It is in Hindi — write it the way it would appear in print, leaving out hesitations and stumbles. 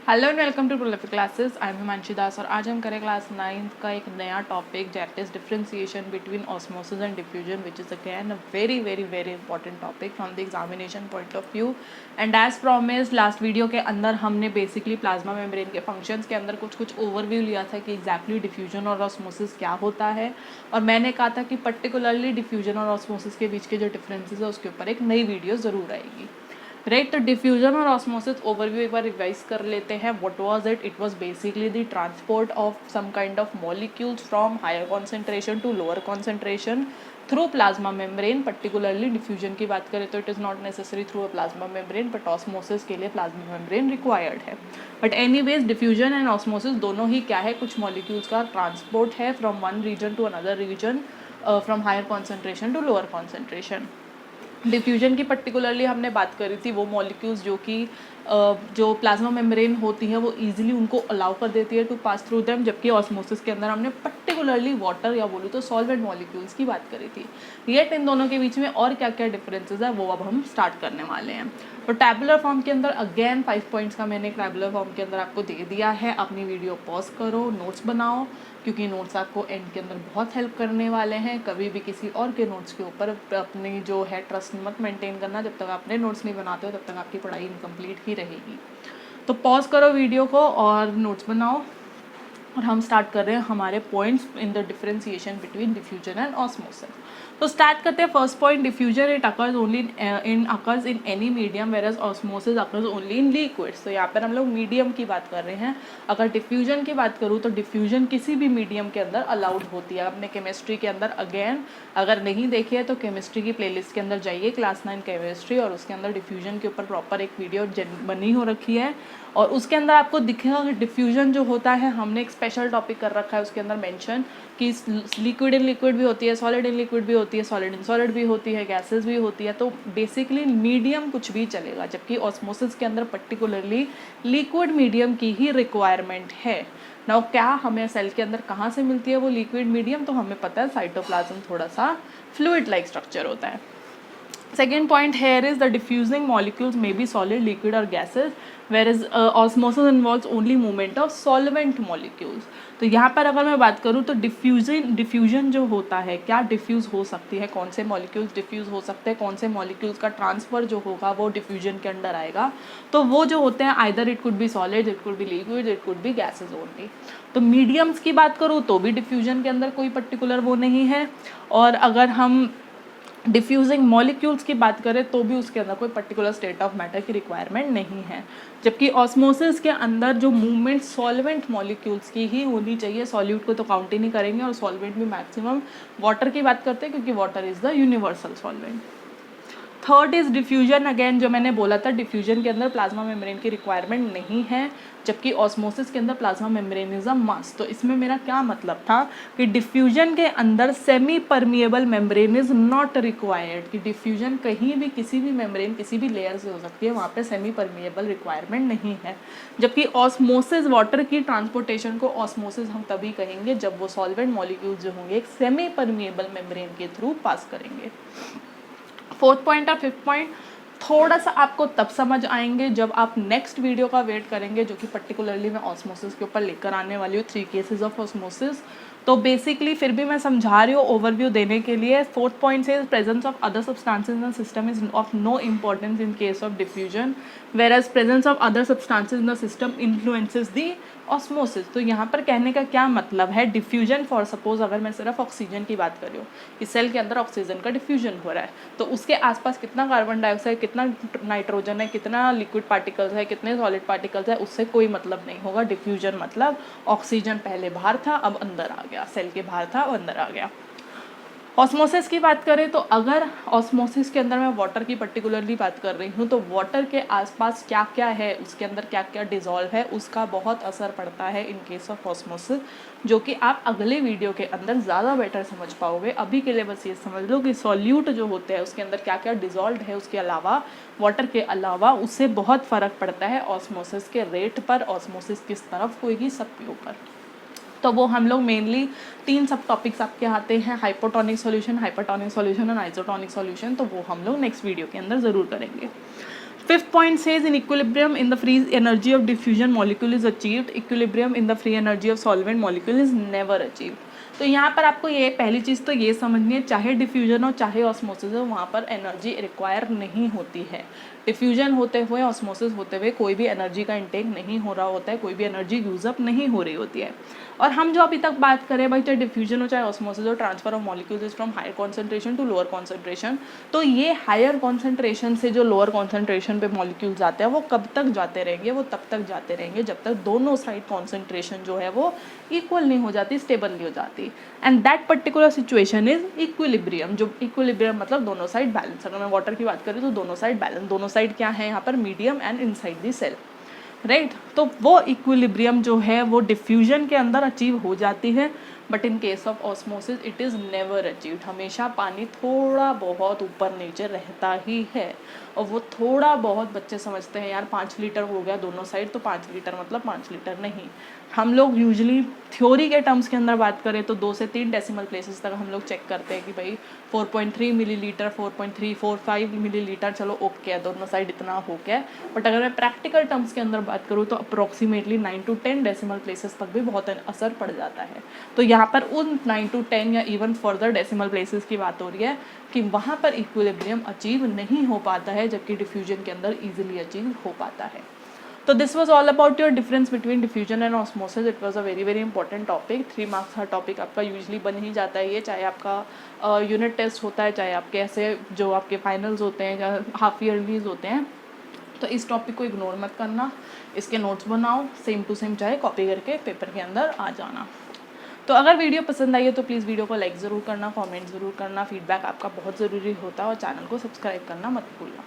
Hello and welcome to prolific classes. I am Himanshi Das और आज हम करें क्लास 9th का एक नया topic that is differentiation between osmosis and diffusion, which is again a very very very important topic from the examination point of view. And as promised last video के अंदर हमने बेसिकली प्लाज्मा मेम्ब्रेन के फंक्शंस के अंदर कुछ ओवरव्यू लिया था कि एग्जैक्टली डिफ्यूजन और ऑस्मोसिस क्या होता है, और मैंने कहा था कि पर्टिकुलरली डिफ्यूजन और ऑस्मोसिस के बीच के जो डिफरेंसेस है उसके ऊपर एक नई वीडियो ज़रूर आएगी। राइट, तो डिफ्यूजन और ऑस्मोसिस ओवरव्यू एक बार रिवाइज कर लेते हैं। What was it? It was basically the transport of some kind of molecules from higher concentration to lower concentration through plasma membrane. Particularly diffusion की बात करें तो it is not necessary through a plasma membrane, but osmosis के लिए प्लाज्मा मेम्ब्रेन रिक्वायर्ड है। But anyways diffusion and osmosis दोनों ही क्या है, कुछ मॉलिक्यूल्स का ट्रांसपोर्ट है from one region to another region, from higher concentration to lower concentration. Diffusion की पर्टिकुलरली हमने बात करी थी वो मॉलिक्यूल्स जो कि जो प्लाज्मा मेम्ब्रेन होती है वो इजीली उनको अलाउ कर देती है टू पास थ्रू देम, जबकि ऑस्मोसिस के अंदर हमने पर्टिकुलरली वाटर या बोलूँ तो सॉल्वेंट मॉलिक्यूल्स की बात करी थी। येट इन दोनों के बीच में और क्या क्या डिफरेंसेस है वो अब हम स्टार्ट करने वाले हैं। तो टैबुलर फॉर्म के अंदर अगेन 5 पॉइंट्स का मैंने टैबुलर फॉर्म के अंदर आपको दे दिया है। अपनी वीडियो पॉज करो, नोट्स बनाओ, क्योंकि नोट्स आपको एंड के अंदर बहुत हेल्प करने वाले हैं। कभी भी किसी और के नोट्स के ऊपर अपनी जो है ट्रस्ट मत मेंटेन करना। जब तक आप अपने नोट्स नहीं बनाते हो तब तक आपकी पढ़ाई इनकम्प्लीट ही रहेगी। तो पॉज करो वीडियो को और नोट्स बनाओ, और हम स्टार्ट कर रहे हैं हमारे points in the differentiation between diffusion and osmosis. तो स्टार्ट करते हैं first point, diffusion it occurs only in any medium whereas osmosis occurs only in liquids. तो यहाँ पर हम लोग मीडियम की बात कर रहे हैं। अगर डिफ्यूजन की बात करूँ तो डिफ्यूजन किसी भी मीडियम के अंदर अलाउड होती है। अपने केमिस्ट्री के अंदर अगेन अगर नहीं देखी है तो केमिस्ट्री की प्लेलिस्ट के अंदर जाइए, क्लास 9 केमिस्ट्री, और उसके अंदर डिफ्यूजन के ऊपर प्रॉपर एक वीडियो बनी हो रखी है, और उसके अंदर आपको दिखेगा कि डिफ्यूजन जो होता है हमने एक स्पेशल टॉपिक कर रखा है उसके अंदर मेंशन कि लिक्विड इन लिक्विड भी होती है, सॉलिड इन लिक्विड भी होती है, सॉलिड इन सॉलिड भी होती है, गैसेस भी होती है। तो बेसिकली मीडियम कुछ भी चलेगा, जबकि ऑस्मोसिस के अंदर पर्टिकुलरली लिक्विड मीडियम की ही रिक्वायरमेंट है। नाउ क्या हमें सेल के अंदर कहाँ से मिलती है वो लिक्विड मीडियम? तो हमें पता है साइटोप्लाज्म थोड़ा सा फ्लूइड लाइक स्ट्रक्चर होता है। Second point here is the diffusing molecules may be solid, liquid or gases, whereas osmosis involves only movement of solvent molecules. तो यहाँ पर अगर मैं बात करूँ तो डिफ्यूजन जो होता है, क्या डिफ्यूज़ हो सकती है, कौन से मॉलिक्यूल्स डिफ्यूज़ हो सकते हैं, कौन से मॉलिक्यूल्स का ट्रांसफ़र जो होगा वो डिफ्यूजन के अंडर आएगा। तो वो जो होते हैं either it could be solid, it could be liquid, it could be gases only. तो मीडियम्स की बात करूँ तो भी डिफ्यूजन के अंदर कोई पर्टिकुलर वो नहीं है, और अगर हम डिफ्यूजिंग मॉलिक्यूल्स की बात करें तो भी उसके अंदर कोई पर्टिकुलर स्टेट ऑफ मैटर की रिक्वायरमेंट नहीं है। जबकि ऑस्मोसिस के अंदर जो मूवमेंट सॉल्वेंट मॉलिक्यूल्स की ही होनी चाहिए, सॉल्यूट को तो काउंट ही नहीं करेंगे, और सॉल्वेंट भी मैक्सिमम वाटर की बात करते हैं क्योंकि water is the universal solvent. Third is diffusion. Again जो मैंने बोला था डिफ्यूजन के अंदर प्लाज्मा मेम्ब्रेन की रिक्वायरमेंट नहीं है, जबकि ऑस्मोसिस के अंदर plasma membrane is a must. तो इसमें मेरा क्या मतलब था कि डिफ्यूजन के अंदर semi permeable membrane is not required, कि डिफ्यूजन कहीं भी किसी भी मेम्ब्रेन किसी भी लेयर से हो सकती है, वहाँ पे सेमी परमिएबल रिक्वायरमेंट नहीं है। जबकि ऑस्मोसिस वाटर की ट्रांसपोर्टेशन को ऑस्मोसिस हम तभी कहेंगे जब वो सॉल्वेंट मॉलिक्यूल्स जो होंगे एक सेमी परमिएबल मेम्ब्रेन के थ्रू पास करेंगे। फोर्थ पॉइंट और फिफ्थ पॉइंट थोड़ा सा आपको तब समझ आएंगे जब आप नेक्स्ट वीडियो का वेट करेंगे, जो कि पर्टिकुलरली मैं ऑस्मोसिस के ऊपर लेकर आने वाली हूँ, 3 केसेस ऑफ ऑस्मोसिस। तो बेसिकली फिर भी मैं समझा रही हूँ ओवरव्यू देने के लिए। फोर्थ पॉइंट से presence of other substances in the system is of no importance in case of diffusion, whereas presence of other substances in the system influences the osmosis. तो यहाँ पर कहने का क्या मतलब है, डिफ्यूजन फॉर सपोज अगर मैं सिर्फ ऑक्सीजन की बात कर रही हूँ, इस सेल के अंदर ऑक्सीजन का डिफ्यूजन हो रहा है, तो उसके आसपास कितना कार्बन डाइऑक्साइड, कितना नाइट्रोजन है, कितना लिक्विड पार्टिकल्स है, कितने सॉलिड पार्टिकल्स है, उससे कोई मतलब नहीं होगा। डिफ्यूजन मतलब ऑक्सीजन पहले बाहर था अब अंदर आ गया, सेल के बाहर था अब अंदर आ गया। ऑस्मोसिस की बात करें तो अगर ऑस्मोसिस के अंदर मैं वाटर की पर्टिकुलरली बात कर रही हूँ तो वाटर के आसपास क्या क्या है, उसके अंदर क्या क्या डिज़ोल्व है, उसका बहुत असर पड़ता है इन केस ऑफ ऑस्मोसिस, जो कि आप अगले वीडियो के अंदर ज़्यादा बेटर समझ पाओगे। अभी के लिए बस ये समझ लो कि सॉल्यूट जो होते हैं उसके अंदर क्या क्या डिज़ोल्व है, उसके अलावा वाटर के अलावा उससे बहुत फ़र्क पड़ता है ऑस्मोसिस के रेट पर, ऑस्मोसिस किस तरफ होगी, सबके ऊपर। तो वो हम लोग मेनली 3 सब टॉपिक्स आपके आते हैं, हाइपोटोनिक सॉल्यूशन, हाइपरटोनिक सॉल्यूशन और आइसोटोनिक सॉल्यूशन। तो वो हम लोग नेक्स्ट वीडियो के अंदर ज़रूर करेंगे। Fifth point says in equilibrium in the free energy of diffusion molecule is achieved, equilibrium in the free energy of solvent molecule is never achieved. तो यहाँ पर आपको ये पहली चीज़ तो ये समझनी है, चाहे डिफ्यूजन हो चाहे ऑस्मोसिस हो, वहाँ पर एनर्जी रिक्वायर नहीं होती है। डिफ्यूजन होते हुए ऑस्मोसिस होते हुए कोई भी एनर्जी का इंटेक नहीं हो रहा होता है, कोई भी एनर्जी यूज़अप नहीं हो रही होती है। और हम जो अभी तक बात करें भाई, चाहे डिफ्यूजन हो चाहे ऑस्मोसिस हो, transfer of molecules from higher concentration to lower concentration, तो ये हायर कॉन्सेंट्रेशन से जो लोअर कॉन्सेंट्रेशन पे मॉलिक्यूल्स आते हैं वो कब तक जाते रहेंगे, वो तब तक जाते रहेंगे जब तक दोनों साइड कॉन्सेंट्रेशन जो है वो इक्वल नहीं हो जाती, स्टेबल नहीं हो जाती। And that particular situation is equilibrium. जो इक्विलिब्रियम मतलब दोनों साइड बैलेंस। अगर मैं वाटर की बात करूँ तो दोनों साइड बैलेंस, दोनों साइड क्या है यहाँ पर, medium and inside the cell, right. तो वो इक्विलिब्रियम जो है वो डिफ्यूजन के अंदर अचीव हो जाती है, but in case of osmosis it is never achieved. हमेशा पानी थोड़ा बहुत ऊपर नीचे रहता ही है, और वो थोड़ा बहुत बच्चे समझते हैं यार 5 लीटर हो गया दोनों साइड, तो 5 लीटर मतलब 5 लीटर नहीं। हम लोग यूजुअली थ्योरी के टर्म्स के अंदर बात करें तो 2 से 3 डेसिमल प्लेसेस तक हम लोग चेक करते हैं कि भाई 4.3 मिलीलीटर, 4.345 मिलीलीटर, चलो ओके है, दोनों साइड इतना हो गया। बट अगर मैं प्रैक्टिकल टर्म्स के अंदर बात करूँ तो अप्रोक्सीमेटली 9 to 10 डेसिमल प्लेसेस तक भी बहुत असर पड़ जाता है। तो यहाँ पर उन 9 to 10 या इवन फर्दर डेसिमल प्लेसेस की बात हो रही है कि वहाँ पर इक्विलिब्रियम अचीव नहीं हो पाता है, जबकि डिफ्यूजन के अंदर ईजिली अचीव हो पाता है। तो this was all about your difference between diffusion and osmosis. It was a very very important topic. 3 marks का टॉपिक आपका यूजली बन ही जाता है ये, चाहे आपका यूनिट टेस्ट होता है, चाहे आपके ऐसे जो आपके फाइनल्स होते हैं या हाफ ईयरलीज होते हैं। तो इस टॉपिक को इग्नोर मत करना, इसके नोट्स बनाओ, सेम टू सेम चाहे कॉपी करके पेपर के अंदर आ जाना। तो अगर वीडियो पसंद आई है तो प्लीज़ वीडियो को लाइक ज़रूर करना, कमेंट ज़रूर करना, फीडबैक आपका बहुत ज़रूरी होता है, और चैनल को सब्सक्राइब करना मत भूलना।